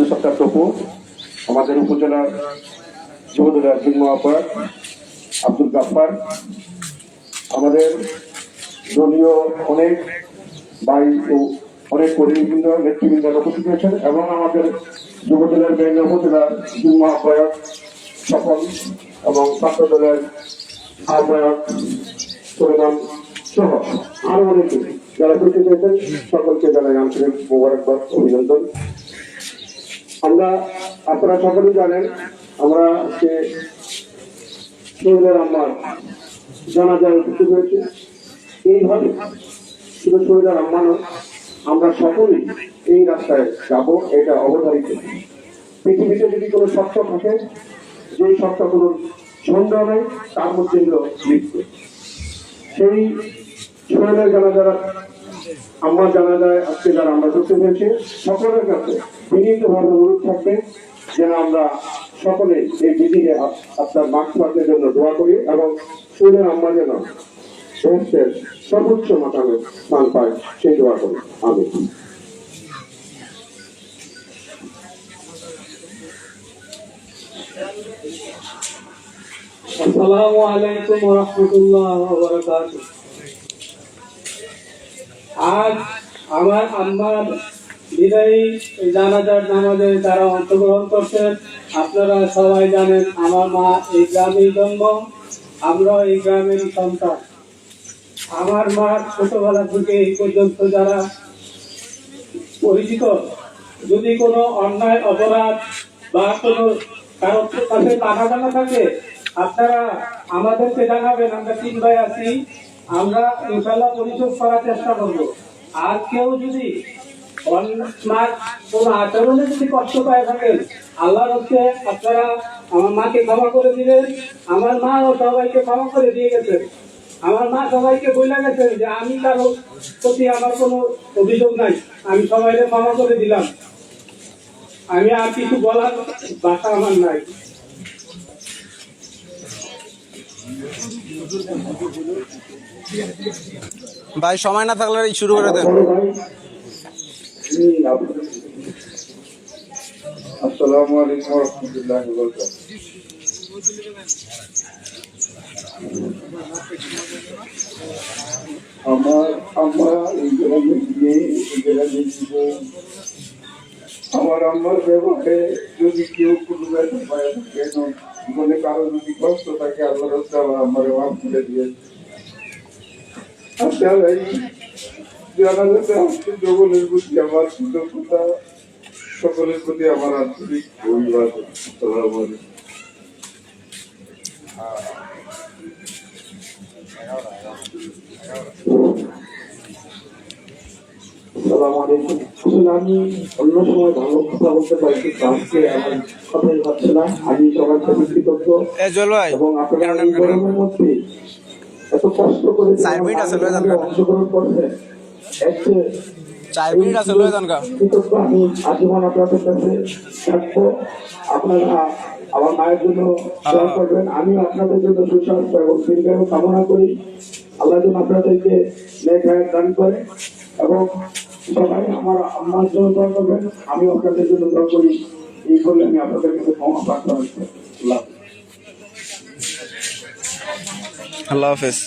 আব্দুল সত্তার টপু, আমাদের উপজেলার যুবদলের যুগ্ম আহ্বায়ক আব্দুল গাফফার, আমাদের দলীয় অনেক ভাই ও অনেক কর্মীবৃন্দ নেতৃবৃন্দ উপস্থিত হয়েছেন এবং আমাদের যুবদলের বিভিন্ন উপজেলার যুগ্ম আহ্বায়ক সকল এবং ছাত্র দলের আহ্বায়ক সুলেমান সহ আরো অনেকে যারা উপস্থিত হয়েছেন সকলকে জানাই আন্তরিক মোবারকবাদ, অভিনন্দন। আপনারা সকলেই জানেন আমরা আজকে শহীদের আম্মার জানাজায় উপস্থিত হয়েছি। এইভাবে শুধু শহীদের আম্মা নয়, আমরা সকলেই এই রাস্তায় যাব, এটা অবধারিত। পৃথিবীতে যদি কোনো সত্য থাকে, যে সত্য কোনো সন্দেহ নেই, তার মধ্যে হলো মৃত্যু। সেই শহীদের জানাজার আমার জানা যায় আজকে যারা আমরা করতে পেরেছি সকলের কাছে বিনীতভাবে অনুরোধ থাকবে যেন আমরা সকলে এই বিধিকে আপনার মাগফিরাতের জন্য দোয়া করি এবং শহীদের আম্মা যেন বেহেশতের সর্বোচ্চ মাকামে স্থান পায় সেই দোয়া করি। আমিন। আসসালামু আলাইকুম ওয়া রাহমাতুল্লাহি ওয়া বারাকাতুহু। আজ আমার আম্মার বিদায়ী জানাজার নামাজে যারা অংশগ্রহণ করছেন, আপনারা সবাই জানেন আমার মা এই গ্রামেই জন্ম, আমরা এই গ্রামেরই সন্তান। আমার মা ছোটবেলা থেকে এই পর্যন্ত যারা পরিচিত, যদি কোনো অন্যায় অপরাধ বা কোনো কারোর কাছে টাকা জানা থাকে, আপনারা আমাদেরকে জানাবেন। আমরা 3 ভাই আছি, আমরা ইনশাল্লাহ পরিশোধ করার চেষ্টা করব। আর কেউ যদি কোন আচরণে যদি কষ্ট পায় থাকেন, আল্লাহর হচ্ছে আপনারা আমার মাকে ক্ষমা করে দিবেন। আমার মা ও সবাইকে ক্ষমা করে দিয়ে গেছেন। আমার মা সবাইকে বলে গেছেন যে আমি কারো প্রতি আমার কোনো অভিযোগ নাই, আমি সবাইকে ক্ষমা করে দিলাম। আমি আর কিছু বলার ভাষা আমার নাই। ভাই সময় না থাকলে শুরু করে দেন। আসসালামু আলাইকুম ওয়া রাহমাতুল্লাহি ওয়া বারাকাতুহু। আমার আম্মা এই গ্রামে গিয়ে আমার আম্মার ব্যবহারে যদি কেউ কোনো ব্যথা পায় কেন জীবনে কারো যদি কষ্ট থাকে, আল্লাহ রাস্তা আমার আম্মারে মাফ করে দিয়ে আপনার এই জানাজাতে আসছে জগলের প্রতি আমার কৃতজ্ঞতা, সকলের প্রতি আমার আন্তরিক অভিবাদন। আসসালামু আলাইকুম। আসসালামু আলাইকুম। আসলে আমি অন্য সময় ভালো কথা বলতে পারি, কিন্তু আজকে আমার কথাই হচ্ছে না। আমি সবার কাছে কৃতজ্ঞ এবং আপনারা এই গরমের মধ্যে এত কষ্ট করে অংশগ্রহণ করছেন, আমি আজীবন আপনাদের কাছে থাকবো। আপনারা আমার মায়ের জন্য দোয়া করবেন, আমিও আপনাদের জন্য সুস্বাস্থ্য এবং দীর্ঘায়ু কামনা করি। আল্লাহ যেন আপনাদেরকে নেক হায়াত দান করে এবং সবাই আমার আম্মার জন্য দোয়া করবেন, আমি আপনাদের জন্য দোয়া করি। এই বলে আমি আপনাদের কাছে ক্ষমা প্রার্থনা করছি। আল্লাহ হাফেজ।